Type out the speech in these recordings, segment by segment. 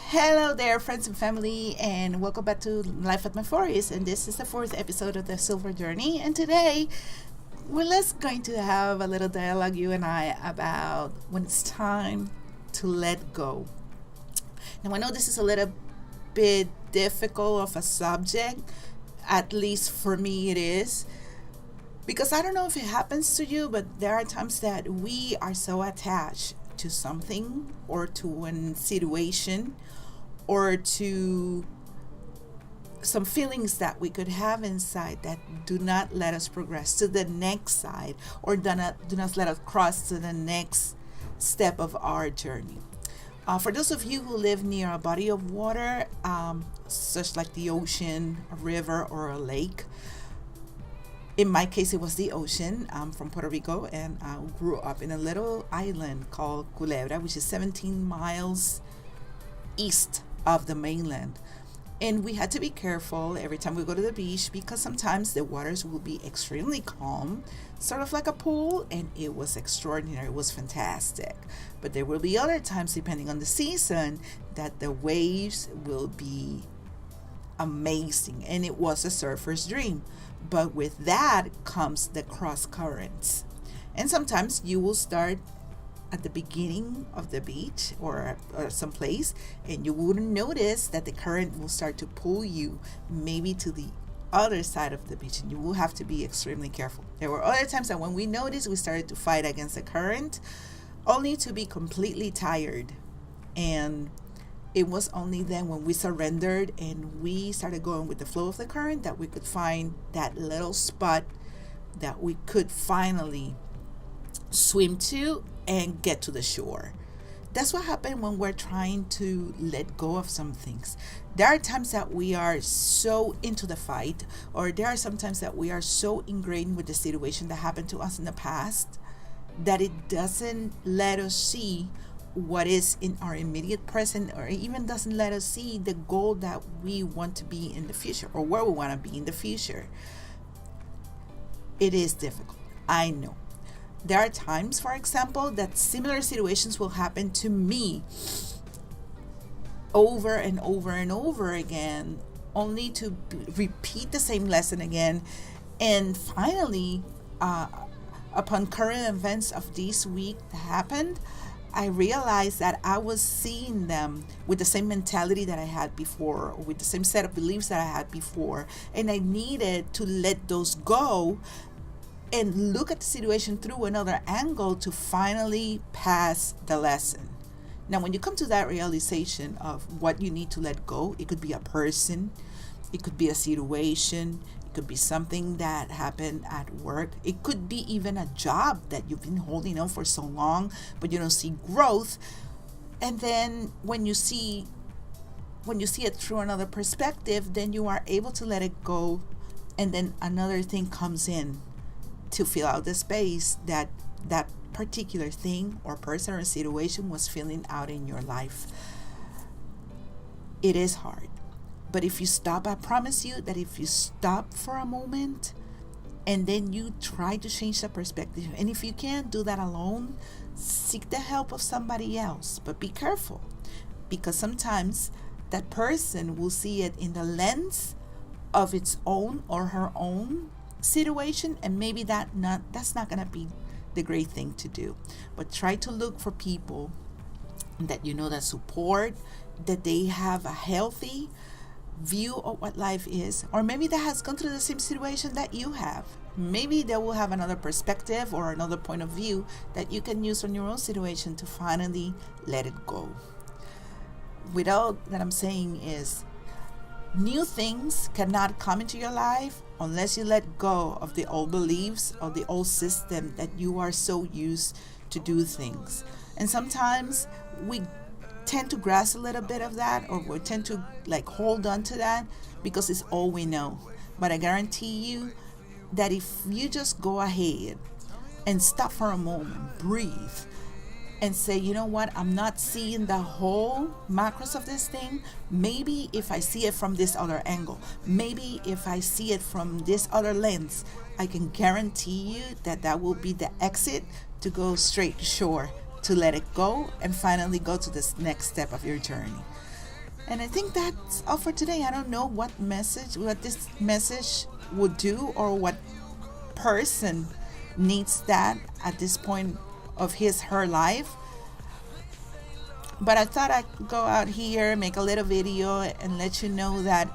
Hello there, friends and family, and welcome back to Life at My 40s. And this is the fourth episode of the Silver Journey. And today, we're just going to have a little dialogue, you and I, about when it's time to let go. Now, I know this is a little bit difficult of a subject, at least for me it is, because I don't know if it happens to you, but there are times that we are so attached to something or to a situation or to some feelings that we could have inside that do not let us progress to the next side or do not let us cross to the next step of our journey. For those of you who live near a body of water, such like the ocean, a river, or a lake, in my case, it was the ocean. I'm from Puerto Rico, and I grew up in a little island called Culebra, which is 17 miles east of the mainland. And we had to be careful every time we go to the beach because sometimes the waters will be extremely calm, sort of like a pool, and it was extraordinary. It was fantastic. But there will be other times, depending on the season, that the waves will be amazing, and it was a surfer's dream. But with that comes the cross currents, and sometimes you will start at the beginning of the beach or someplace, and you wouldn't notice that the current will start to pull you maybe to the other side of the beach, and you will have to be extremely careful. There were other times that when we noticed, we started to fight against the current, only to be completely tired. And it was only then when we surrendered and we started going with the flow of the current that we could find that little spot that we could finally swim to and get to the shore. That's what happened when we're trying to let go of some things. There are times that we are so into the fight, or there are some times that we are so ingrained with the situation that happened to us in the past that it doesn't let us see what is in our immediate present, or even doesn't let us see the goal that we want to be in the future or where we want to be in the future. It is difficult, I know. There are times, for example, that similar situations will happen to me over and over and over again, only to repeat the same lesson again. And finally, upon current events of this week that happened, I realized that I was seeing them with the same mentality that I had before, or with the same set of beliefs that I had before. And I needed to let those go and look at the situation through another angle to finally pass the lesson. Now, when you come to that realization of what you need to let go, it could be a person, it could be a situation, it could be something that happened at work, it could be even a job that you've been holding on for so long, but you don't see growth. And then when you see it through another perspective, then you are able to let it go, and then another thing comes in to fill out the space that that particular thing or person or situation was filling out in your life. It is hard, but if you stop, I promise you that if you stop for a moment and then you try to change the perspective, and if you can't do that alone, seek the help of somebody else. But be careful, because sometimes that person will see it in the lens of its own or her own situation, and maybe that's not going to be the great thing to do. But try to look for people that you know that support, that they have a healthy view of what life is, or maybe that has gone through the same situation that you have. Maybe they will have another perspective or another point of view that you can use on your own situation to finally let it go. With all that I'm saying is, new things cannot come into your life unless you let go of the old beliefs or the old system that you are so used to do things. And sometimes we tend to grasp a little bit of that, or we tend to hold on to that because it's all we know. But I guarantee you that if you just go ahead and stop for a moment, breathe, and say, you know what, I'm not seeing the whole macros of this thing. Maybe if I see it from this other angle, maybe if I see it from this other lens, I can guarantee you that that will be the exit to go straight to shore to let it go and finally go to this next step of your journey. And I think that's all for today. I don't know what this message would do, or what person needs that at this point of her life. But I thought I'd go out here, make a little video, and let you know that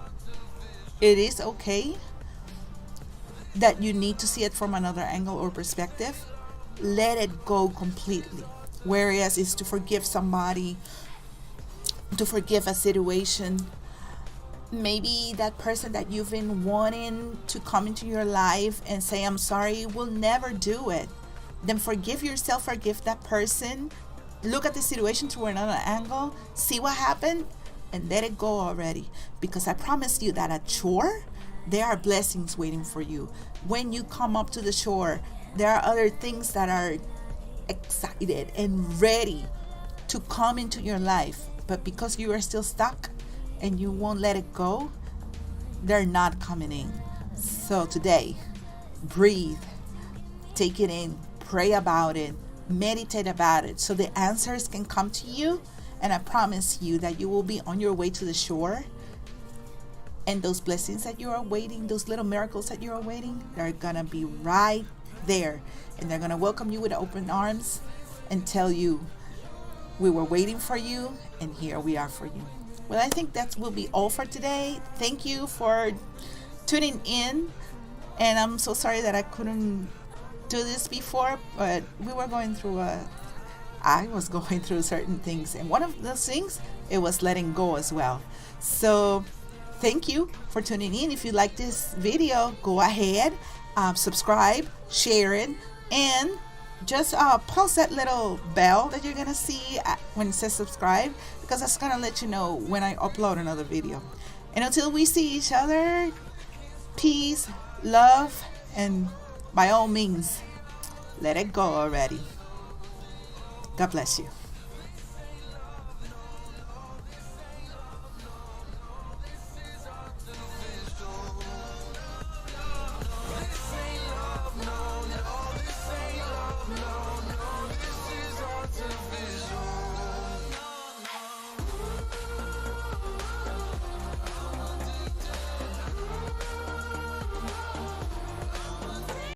it is okay, that you need to see it from another angle or perspective. Let it go completely. Whereas is to forgive somebody, to forgive a situation, maybe that person that you've been wanting to come into your life and say, I'm sorry, will never do it. Then forgive yourself, forgive that person, look at the situation through another angle, see what happened, and let it go already. Because I promise you that at shore, there are blessings waiting for you. When you come up to the shore, there are other things that are excited and ready to come into your life. But because you are still stuck and you won't let it go, they're not coming in. So today, breathe, take it in, pray about it, meditate about it, so the answers can come to you. And I promise you that you will be on your way to the shore. And those blessings that you are waiting, those little miracles that you are waiting, they're going to be right there. And they're going to welcome you with open arms and tell you, we were waiting for you, and here we are for you. Well, I think that will be all for today. Thank you for tuning in. And I'm so sorry that I couldn't do this before, but we were going through I was going through certain things. And one of those things, it was letting go as well. So thank you for tuning in. If you like this video, go ahead, subscribe, share it, and just pulse that little bell that you're gonna see when it says subscribe, because that's gonna let you know when I upload another video. And until we see each other, peace, love, and by all means, let it go already. God bless you.